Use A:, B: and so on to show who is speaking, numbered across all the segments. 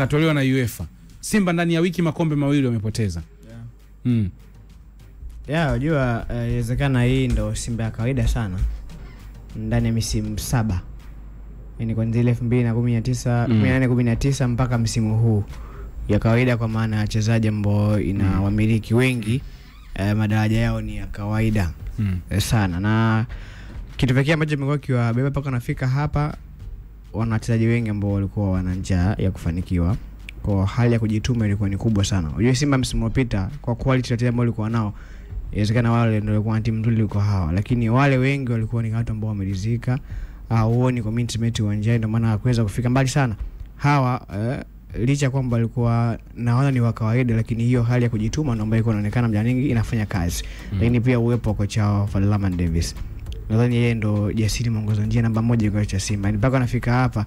A: akatolewa na UEFA. Simba ndani ya wiki makombe mawili wamepoteza.
B: Unajua inawezekana hii ndo Simba ya kawaida sana ndani ya misimu 7. Yaani kuanzia 2019, 2019 mpaka msimu huu. Ya kawaida kwa maana wachezaji ambao ina wamiliki wengi, madaraja yao ni ya kawaida sana. Na kitu pekee ambacho kimekuwa kiwabeba mpaka nafika hapa, wana wachezaji wengi ambao walikuwa wana njaa ya kufanikiwa. Kwa hali ya kujituma ilikuwa ni kubwa sana. Unajua Simba msimu uliopita kwa quality ya wachezaji ambao walikuwa nao, inawezekana wale ndio walikuwa timu nzuri kuliko hawa, lakini wale wengi walikuwa ni watu ambao wameridhika, huoni commitment uwanjani, ndio maana hakuweza kufika mbali sana. Hawa licha kwamba walikuwa naona ni wa kawaida, lakini hiyo hali ya kujituma ndio ambayo inaonekana mara nyingi inafanya kazi. Lakini pia uwepo wa kocha Fadlan Davis, nadhani yeye ndo jasiri mwongozo njia namba 1 kwa cha Simba. Mpaka anafika hapa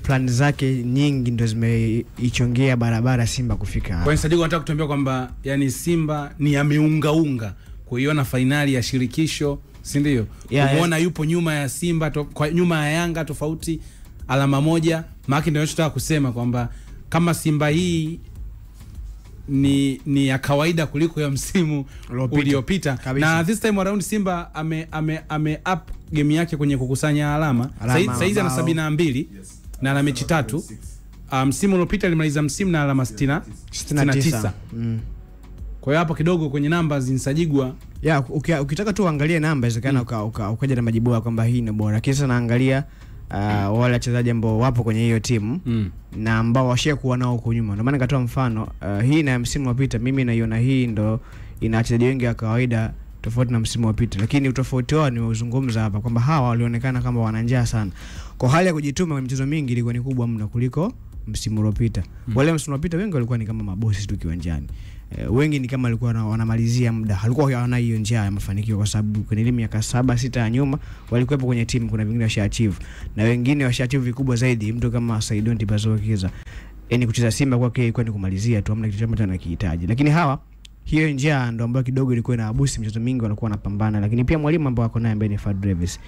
B: plan zake nyingi ndo zimeichongea barabara Simba kufika hapa.
A: Kwa Sadiku nataka kutuambia kwamba yani Simba ni ameungaunga kuiona finali ya shirikisho, si ndio? Umeona yupo nyuma ya Simba kwa nyuma ya Yanga tofauti alama 1. Maana ndio tunataka kusema kwamba kama Simba hii ni ya kawaida kuliko ya msimu uliopita, na this time around Simba ame up game yake kwenye kukusanya alama. Saizi ana 72 na ana mechi 3. Msimu uliopita alimaliza msimu na alama 69. Kwa hiyo hapo kidogo kwenye numbers Nsajigwa,
B: ukitaka tu uangalie namba inawezekana ukaja na majibu kwamba hii ni bora. Kisa naangalia wale wachezaji ambao wapo kwenye hiyo timu na ambao washakuwa nao huko nyuma. Ndio maana nikatoa mfano hii na msimu uliopita, mimi naiona hii ndo ina wachezaji wengi wa kawaida tofauti na msimu uliopita, lakini utofauti wao ni uzungumza hapa kwamba hawa walionekana kama wana njaa sana. Kwa hali ya kujituma kwenye michezo mingi ilikuwa ni kubwa mno kuliko msimu uliopita. Wale msimu uliopita wengi walikuwa ni kama mabosi tu kiwanjani. Wengi ni kama walikuwa wanamalizia muda. Halikuwa hawana hiyo njaa ya mafanikio kwa sababu kwenye miaka 7-6 ya nyuma walikuwa kwenye timu, kuna vingine washa-achieve na wengine washa-achieve vikubwa zaidi. Mtu kama Saidon Tibazokiza, yani kucheza Simba kwake ilikuwa ni kumalizia tu, hamna kitu ambacho anakihitaji. Lakini hawa hiyo njaa ndio ambayo kidogo ilikuwa na abusi michezo mingi walikuwa wanapambana. Lakini pia mwalimu ambaye wako naye ambaye ni Fadlan Davis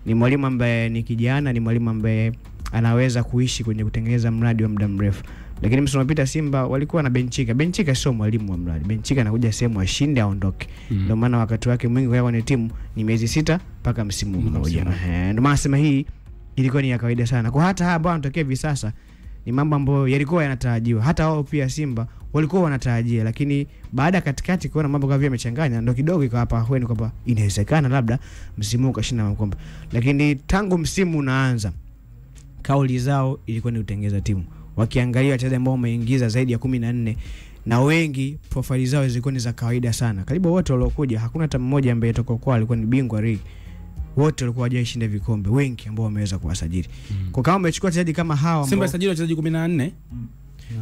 B: ni mwalimu ambaye ni kijana, ni mwalimu ambaye anaweza kuishi kwenye kutengeneza mradi wa muda mrefu. Lakini msimu uliopita Simba walikuwa na Benchika sio mwalimu wa mradi. Benchika anakuja sehemu ashinde aondoke. Ndio maana wakati wake mwingi kwa kwenye timu ni miezi 6 mpaka msimu mmoja. Ndio maana sema hii ilikuwa ni ya kawaida sana. Kwa hata hapa wanatokea hivi sasa ni mambo ambayo yalikuwa yanatarajiwa. Hata wao pia Simba walikuwa wanatarajia, lakini baada katikati kuona mambo kama vile yamechanganya ndio kidogo ikawa hapa hueni kwamba inawezekana labda msimu ukashinda makombe. Lakini tangu msimu unaanza kauli zao ilikuwa ni utengeza timu. Wakiangalia wachezaji ambao wameingiza zaidi ya 14 na wengi profile zao zilikuwa ni za kawaida sana. Karibu wote waliokuja hakuna hata mmoja ambaye kwa alikuwa ni bingwa ligi. Wote walikuwa hawajashinda vikombe, wengi ambao wameweza kuwasajili. Kwa kama umechukua wachezaji kama hawa
A: Simba sajili wachezaji 14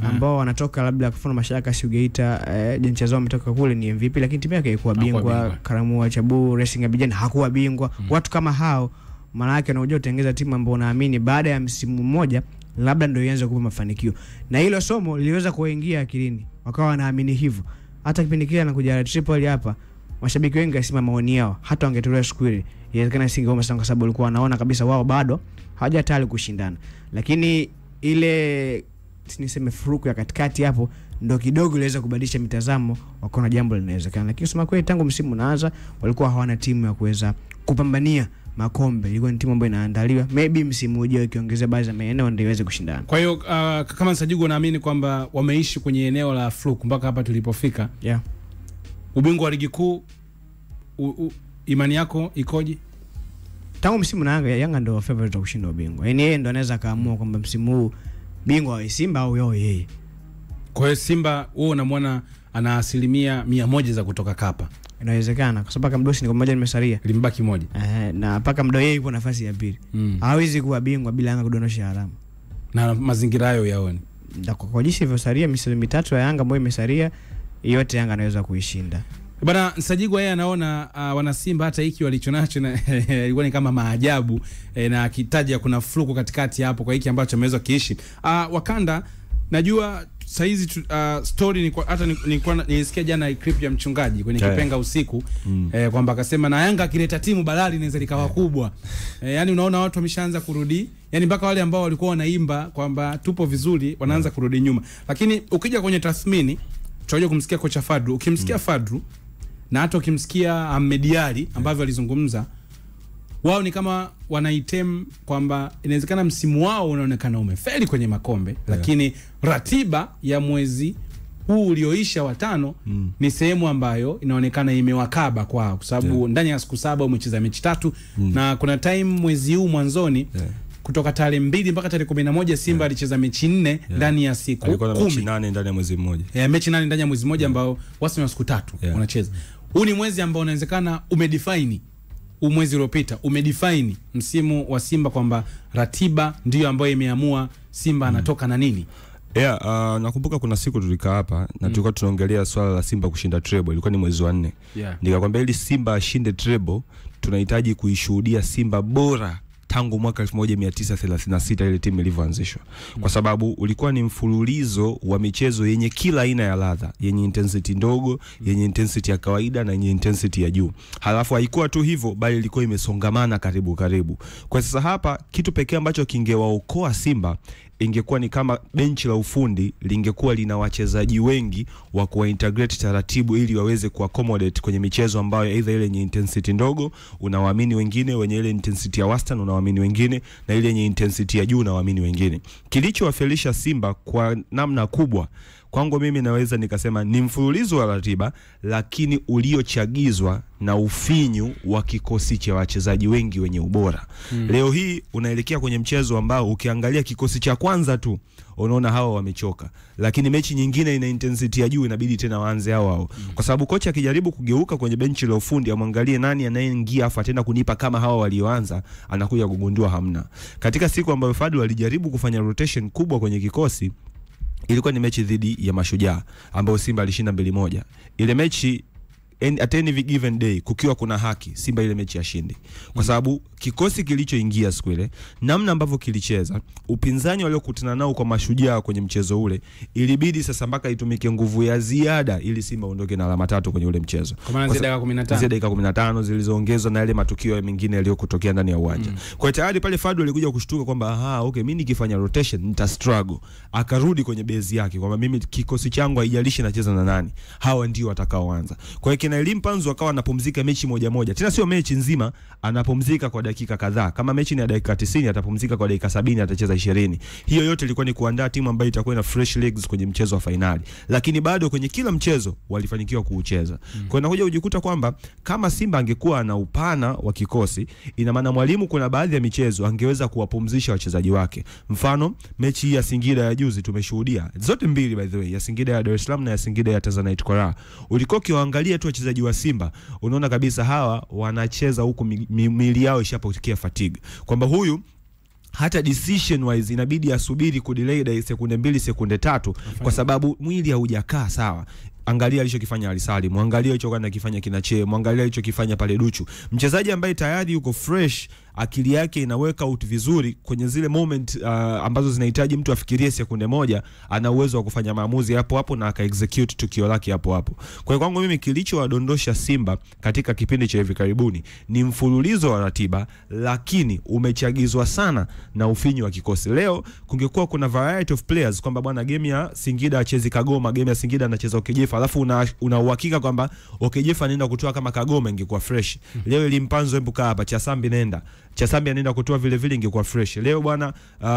B: ambao wanatoka labda kufuna Mashaka Sugeita, jencha zao wametoka kule ni MVP, lakini timu yake ilikuwa bingwa. Karamu Chabu Racing Abidjan hakuwa bingwa. Watu kama hao maana yake unajua utengeza timu ambayo unaamini baada ya msimu mmoja labda ndio ianze kupa mafanikio. Na hilo somo liliweza kuingia akilini, wakawa wanaamini hivyo. Hata kipindi kile anakuja Tripoli hapa, mashabiki wengi wasema maoni yao hata wangetolewa siku ile inawezekana singeoma sana, kwa sababu walikuwa wanaona kabisa wao bado hawajataka kushindana. Lakini ile niseme furuku ya katikati hapo ndio kidogo iliweza kubadilisha mitazamo, wakaona jambo linawezekana. Lakini sema kweli tangu msimu unaanza walikuwa hawana timu ya kuweza kupambania makombe. Ilikuwa ni timu ambayo inaandaliwa, maybe msimu ujao ikiongezea baadhi ya maeneo ndio iweze kushindana.
A: Kwa hiyo kama Nsajigwa naamini kwamba wameishi kwenye eneo la fluke mpaka hapa tulipofika. Ubingwa wa ligi kuu imani yako ikoje?
B: Tangu msimu unaanza Yanga ndio favorite kushinda ubingwa. Yaani yeye ndio anaweza kaamua kwamba msimu huu bingwa wa Simba au yeye.
A: Kwa hiyo Simba wewe unamwona ana 100% za kutoka Kapa.
B: Inawezekana kwa sababu Kamdosi ni kwa moja nimesalia.
A: Limbaki moja.
B: Na paka Mdo yeye yupo nafasi ya pili. Hawezi kuwa bingwa bila Yanga kudondosha alama.
A: Na mazingira hayo yaone.
B: Ndio kwa jinsi ilivyosalia michezo mitatu ya Yanga ambayo imesalia yote Yanga anaweza kuishinda.
A: Bana Nsajigwa yeye anaona wana Simba hata hiki walichonacho na ilikuwa ni kama maajabu na akitaja kuna fluku katikati hapo kwa hiki ambacho ameweza kiishi. Wakanda najua saizi story ni hata nilisikia jana clip ya mchungaji kwenye kipenga usiku kwamba akasema na Yanga akileta timu balali inaweza likawa kubwa. Yani unaona watu wameshaanza kurudi, yani mpaka wale ambao walikuwa wanaimba kwamba tupo vizuri wanaanza kurudi nyuma. Lakini ukija kwenye tathmini tunaje kumsikia kocha Fadru, ukimsikia Fadru na hata ukimsikia Ahmed Ally ambavyo alizungumza, wao ni kama wanaitem kwamba inawezekana msimu wao unaonekana umefeli kwenye makombe, lakini ratiba ya mwezi huu ulioisha wa 5 ni sehemu ambayo inaonekana imewakaba kwa sababu ndani ya siku 7 umecheza mechi 3 na kuna time mwezi huu mwanzoni kutoka tarehe 2 mpaka tarehe 11 Simba alicheza mechi 4 ndani ya siku 10.
C: Alikuwa na mechi 8 ndani ya mwezi mmoja.
A: Mechi 8 ndani ya mwezi mmoja ambao wastani wa siku 3 unacheza. Huu ni mwezi ambao unawezekana umedefine mwezi uliopita umedefine msimu wa Simba kwamba ratiba ndio ambayo imeamua Simba anatoka na nini.
C: Nakumbuka kuna siku tulikaa hapa na tulikuwa tunaongelea swala la Simba kushinda treble, ilikuwa ni mwezi wa 4. Nikakwambia ili Simba ashinde treble tunahitaji kuishuhudia Simba bora tangu mwaka 1936 ile timu ilivyoanzishwa. Kwa sababu ulikuwa ni mfululizo wa michezo yenye kila aina ya ladha, yenye intensity ndogo, yenye intensity ya kawaida na yenye intensity ya juu. Halafu haikuwa tu hivyo bali ilikuwa imesongamana karibu. Kwa sasa hapa kitu pekee ambacho kingewaokoa Simba ingekuwa ni kama benchi la ufundi lingekuwa lina wachezaji wengi wa kuintegrate taratibu ili waweze kuaccommodate kwenye michezo ambayo either ile yenye intensity ndogo unawaamini wengine, wenye ile intensity ya wastani unawaamini wengine, na ile yenye intensity ya juu unawaamini wengine. Kilichowafelisha Simba kwa namna kubwa kwangu mimi naweza nikasema ni mfululizo wa ratiba, lakini uliochagizwa na ufinyu wa kikosi cha wachezaji wengi wenye ubora. Leo hii unaelekea kwenye mchezo ambao ukiangalia kikosi cha kwanza tu unaona hawa wamechoka, lakini mechi nyingine ina intensity ya juu inabidi tena waanze hao. Kwa sababu kocha akijaribu kugeuka kwenye benchi la ufundi amwangalie nani anayeingia afa tena kunipa kama hawa walioanza, anakuja kugundua hamna. Katika siku ambayo Fadlu alijaribu kufanya rotation kubwa kwenye kikosi, ilikuwa ni mechi dhidi ya Mashujaa ambayo Simba alishinda 2-1. Ile mechi at any given day kukiwa kuna haki Simba ile mechi ashinde. Kwa sababu kikosi kilichoingia siku ile, namna ambavyo kilicheza, upinzani waliokutana nao kwa Mashujaa kwenye mchezo ule, ilibidi sasa mpaka itumike nguvu ya ziada ili Simba ondoke na alama 3 kwenye ule mchezo.
A: Kwa maana
C: dakika 15 zilizoongezwa na yale matukio mengine yaliyokutokea ndani ya uwanja. Kwa tayari pale Fadlu alikuja kushtuka kwamba okay, mimi nikifanya rotation nita struggle. Akarudi kwenye base yake kwamba mimi kikosi changu haijalishi nacheza na nani, hawa ndio watakaoanza. Kwa hiyo kina Elim Panzu akawa anapumzika mechi moja. Tena sio mechi nzima, anapumzika kwa dakika kadhaa. Kama mechi ni ya dakika 90 atapumzika kwa dakika 70, atacheza 20. Hiyo yote ilikuwa ni kuandaa timu ambayo itakuwa na fresh legs kwenye mchezo wa finali. Lakini bado kwenye kila mchezo walifanikiwa kuucheza. Kwa hiyo nakuja kujikuta kwamba kama Simba angekuwa na upana wa kikosi, ina maana mwalimu kuna baadhi ya michezo angeweza kuwapumzisha wachezaji wake. Mfano mechi ya Singida ya juzi tumeshuhudia. Zote mbili by the way, ya Singida ya Dar es Salaam na ya Singida ya Tanzanite Kora. Ulikuwa ukiangalia tu wachezaji wa Simba, unaona kabisa hawa wanacheza huko miili yao ishapokea fatigue. Kwamba huyu hata decision wise inabidi asubiri kudelay sekunde 2 sekunde 3 kwa sababu mwili haujakaa sawa. Angalia alichokifanya Alisali, muangalia alichokuwa kifanya Kinache, muangalia alichokifanya pale Duchu. Mchezaji ambaye tayari yuko fresh, akili yake inaweka out vizuri kwenye zile moment ambazo zinahitaji mtu afikirie sekunde moja, ana uwezo wa kufanya maamuzi hapo na aka execute tukio lake hapo. Kwa hiyo kwangu mimi kilichowadondosha Simba katika kipindi cha hivi karibuni ni mfululizo wa ratiba, lakini umechagizwa sana na ufinyu wa kikosi. Leo kungekuwa kuna variety of players kwamba bwana game ya Singida achezi Kagoma, game ya Singida anacheza Okejefa, alafu una uhakika kwamba Okejefa anaenda kutoa kama Kagoma, ingekuwa fresh. Leo Elimpanzo embuka hapa, Chasambi anaenda kutoa vile ingekuwa fresh. Leo bwana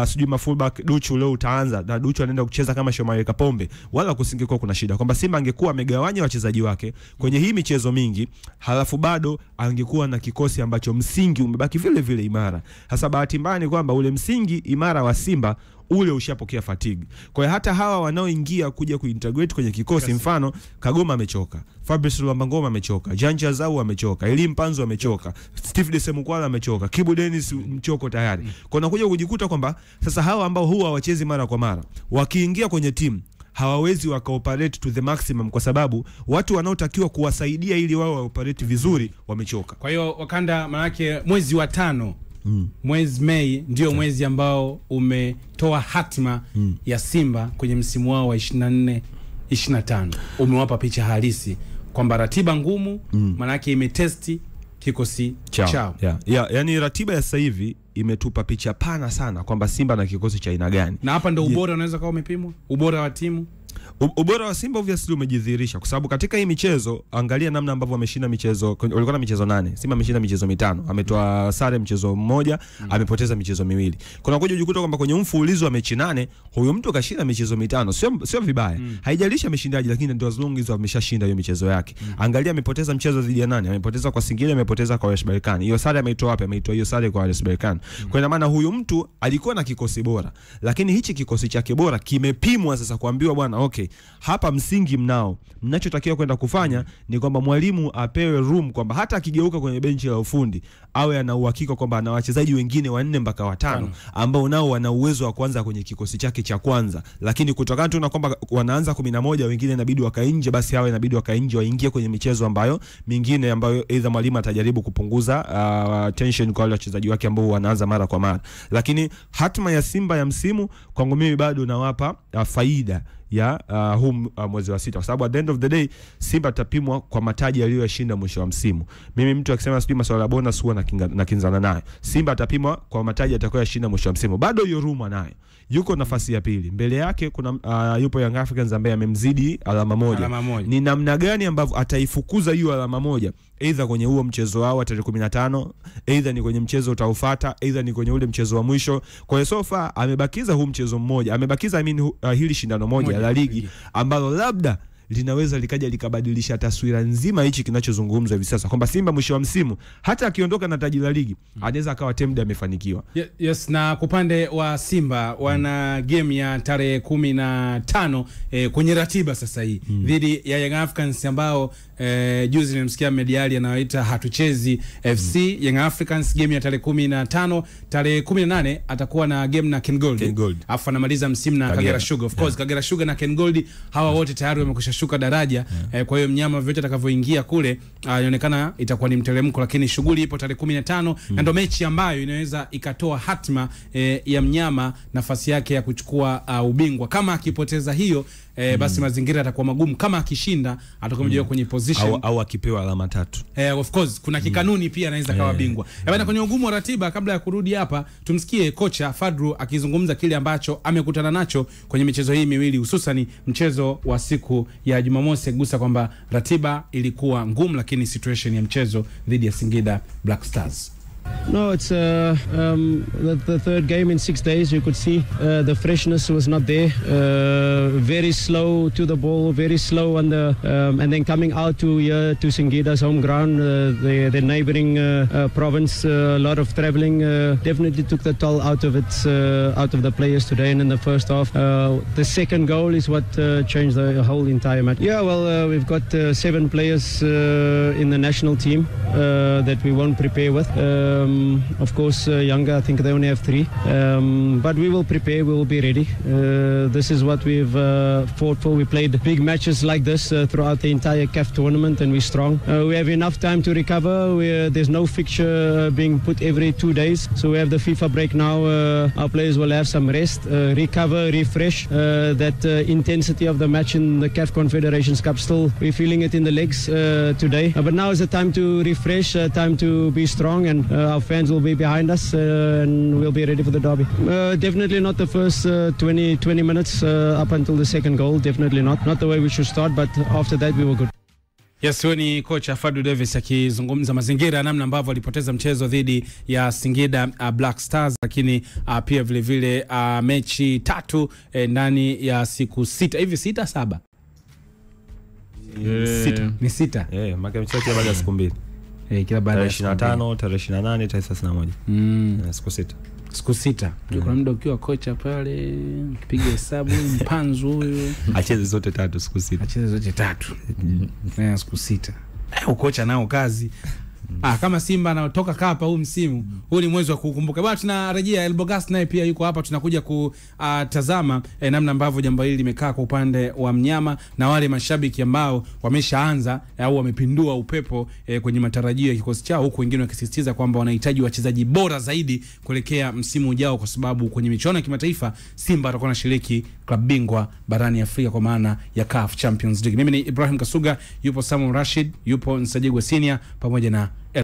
C: sijui mafullback Duchu leo utaanza na Duchu anaenda kucheza kama Shomari Kapombe, wala kusingekuwa kuna shida. Kwamba Simba angekuwa amegawanya wachezaji wake kwenye hii michezo mingi, halafu bado angekuwa na kikosi ambacho msingi umebaki vile imara. Hasa bahati mbaya ni kwamba ule msingi imara wa Simba ule ushapokea fatigue. Kwa hiyo hata hawa wanaoingia kuja kuintegrate kwenye kikosi, mfano Kagoma amechoka, Fabrice Luambangoma amechoka, Janja Zau amechoka, Elim Panzu amechoka, Steve Desemukwala amechoka, Kibu Dennis mchoko tayari. Kwa nakuja kujikuta kwamba sasa hawa ambao huwa hawachezi mara kwa mara, wakiingia kwenye timu hawawezi wakaoperate to the maximum kwa sababu watu wanaotakiwa kuwasaidia ili wao waoperate vizuri wamechoka.
A: Kwa hiyo Wakanda manake mwezi wa 5 mwezi Mei ndio mwezi ambao umetoa hatima ya Simba kwenye msimu wao wa 24-25. Umewapa picha halisi kwamba ratiba ngumu maana yake imetesti kikosi chao.
C: Yani ratiba ya sasa hivi imetupa picha pana sana kwamba Simba na kikosi cha aina gani.
A: Na hapa ndio ubora unaweza kuwa umepimwa, ubora wa timu.
C: Ubora wa Simba obviously umejidhihirisha kwa sababu katika hii michezo angalia namna ambavyo wameshinda michezo. Walikuwa na michezo 8, Simba ameshinda michezo 5, ametoa sare mchezo mmoja, amepoteza michezo 2. Kuna kuja ujikuta kwamba kwenye mfululizo wa mechi 8 huyo mtu kashinda michezo 5, sio vibaya. Haijalishi ameshindaje, lakini ndio as long as ameshashinda hiyo michezo yake. Angalia amepoteza mchezo dhidi ya nani? Amepoteza kwa Singida, amepoteza kwa RS Berkane. Hiyo sare ameitoa wapi? Ameitoa hiyo sare kwa RS Berkane. Kwa maana huyo mtu alikuwa na kikosi bora, lakini hichi kikosi chake bora kimepimwa sasa kuambiwa bwana, okay, hapa msingi mnao. Mnachotakiwa kwenda kufanya ni kwamba mwalimu apewe room kwamba hata akigeuka kwenye benchi la ufundi awe ana uhakika kwamba ana wachezaji wengine 4 mpaka 5 ambao nao wana uwezo wa kuanza kwenye kikosi chake cha kwanza. Lakini kutokana tu na kwamba wanaanza 11 wengine inabidi wakainje, basi hawa inabidi wakainje waingie kwenye michezo ambayo mingine ambayo either mwalimu atajaribu kupunguza tension kwa wale wachezaji wake ambao wanaanza mara kwa mara. Lakini hatima ya Simba ya msimu kwangu mimi bado nawapa faida ya mwezi wa 6 kwa sababu at the end of the day Simba tapimwa kwa mataji aliyoshinda mwisho wa msimu. Mimi mtu akisema sijui masuala ya bonus huwa nakinzana naye. Simba tapimwa kwa mataji atakayoshinda mwisho wa msimu. Bado hiyo room anayo. Yuko nafasi ya pili. Mbele yake kuna yupo Young Africans ambaye amemzidi alama moja. Ni namna gani ambavyo ataifukuza hiyo alama moja? Either kwenye huo mchezo wao tarehe 15, either ni kwenye mchezo utaofuata, either ni kwenye ule mchezo wa mwisho. Kwa hiyo so far amebakiza huu mchezo mmoja. Amebakiza hili shindano moja la ligi ambalo labda linaweza likaja likabadilisha taswira nzima hichi kinachozungumzwa hivi sasa kwamba Simba mwisho wa msimu hata akiondoka na taji la ligi anaweza akawa temda amefanikiwa.
A: Yes, na kupande wa Simba wana game ya tarehe 15 kwenye ratiba sasa hii dhidi ya Young Africans ambao juzi nimemsikia Mediali anawaita hatuchezi FC. Young Africans game ya tarehe 15, tarehe 18 atakuwa na game na Ken Gold. Afu anamaliza msimu na Kagera Sugar. Of course Kagera Sugar na Ken Gold hawa wote tayari wamekushashuka daraja. Kwa hiyo mnyama vyote atakavyoingia kule inaonekana itakuwa ni mteremko, lakini shughuli ipo tarehe 15 na ndio mechi ambayo inaweza ikatoa hatima ya mnyama nafasi yake ya kuchukua ubingwa. Kama akipoteza hiyo basi mazingira yatakuwa magumu. Kama akishinda atakuwa mjeo kwenye position
C: au akipewa alama 3.
A: Of course kuna kikanuni pia anaweza kawa bingwa. Bwana, kwenye ugumu wa ratiba, kabla ya kurudi hapa tumsikie kocha Fadru akizungumza kile ambacho amekutana nacho kwenye michezo hii miwili, hususan mchezo wa siku ya Jumamosi. Gusa kwamba ratiba ilikuwa ngumu, lakini situation ya mchezo dhidi ya Singida Black Stars.
D: No, it's the third game in 6 days. You could see the freshness was not there. Very slow to the ball, very slow on the and then coming out to Singida's home ground, the neighboring province. A lot of traveling definitely took the toll out of it, out of the players today. And in the first half, the second goal is what changed the whole entire match. Yeah, well, we've got 7 players in the national team that we won't prepare with. Of course, younger, I think they only have 3. But we will prepare, we will be ready. This is what we've fought for. We played big matches like this throughout the entire CAF tournament, and we're strong. We have enough time to recover. There's no fixture being put every 2 days. So we have the FIFA break now. Our players will have some rest, recover, refresh. That intensity of the match in the CAF Confederations Cup, still we're feeling it in the legs today. But now is the time to refresh, time to be strong, and our fans will be behind us and we'll be ready for the derby. Definitely not the first 20 minutes up until the second goal. Definitely not the way we should start, but after that we were good.
A: Yes, ni kocha Fadlu Davis akizungumza mazingira namna ambavyo alipoteza mchezo dhidi ya Singida Black Stars, lakini pia vile vile mechi 3 ndani ya siku 6 hivi 6-7 ni 6
C: maka mchezo baada ya siku 2
A: kila baada ya
C: 25, tarehe 28, tarehe 31. Siku 6.
A: Kuna muda ukiwa kocha pale ukipiga hesabu mpanzu huyo
C: acheze zote 3 siku 6.
A: Acheze zote 3. Siku 6. Ukocha nao kazi. Kama Simba anatoka kapa huu msimu, huu ni mwezi wa kukumbuka. Bwana, tunarejea Elbogas naye pia yuko hapa, tunakuja kutazama namna ambavyo jambo hili limekaa kwa upande wa mnyama na wale mashabiki ambao wameshaanza au wamepindua upepo kwenye matarajio ya kikosi chao, huku wengine wakisisitiza kwamba wanahitaji wachezaji bora zaidi kuelekea msimu ujao, kwa sababu kwenye michuano ya kimataifa Simba atakuwa anashiriki klabu bingwa barani Afrika kwa maana ya CAF Champions League. Mimi ni Ibrahim Kasuga, yupo Samuel Rashid, yupo Nsajigwa Senior pamoja na